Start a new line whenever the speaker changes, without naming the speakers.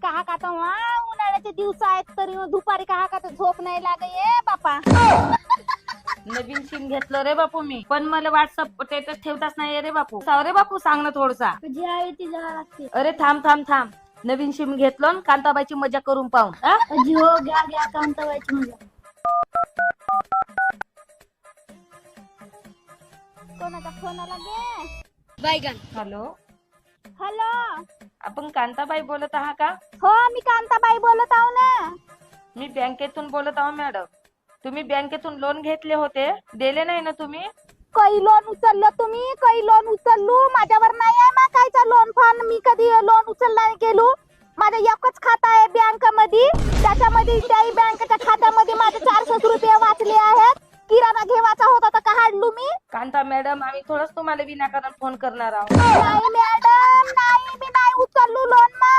कहा का तर उन्हाळ्याचे दिवस आहेत तरी दुपारी कहा का तर झोप नाही लागे बापा.
नवीन सिम घेतलं रे बापू मी, पण मला व्हॉट्सअप स्टेटस ठेवताच नाही रे बापू. रे बापू सांग ना थोडसा.
जी आहे ती जावं लागते.
अरे थांब थांब थांब, नवीन सिम घेतलं आणि कांताबाईची मजा करून पाहून.
अजी हो, घ्या घ्या कांताबाईची मजा. कोणाचा फोन आला गे? बैगन.
हॅलो,
हॅलो,
आपण कांताबाई बोलत आहात का?
हो मी कांताबाई बोलत आहो ना.
मी बँकेतून बोलत आहो मॅडम. तुम्ही बँकेतून लोन घेतले होते, दिले नाही ना तुम्ही?
काही लोन उचललं तुम्ही? काही लोन उचललो? माझ्यावर नाही आहे मा कायचा लोन फंड. मी कधी लोन उचलला नाही गेलो. माझं एकच खाता आहे बँक मध्ये, त्याच्यामध्ये त्याही बँकेच्या खात्यामध्ये माझे 400 रुपये वाचले आहेत. किराणा घेवायचा होता तर काढलो मी.
कांता मॅडम, आम्ही थोडंच तुम्हाला विनाकारण फोन करणार आहोत.
नाही मॅडम, नाही मी नाही उचललो लोन मा.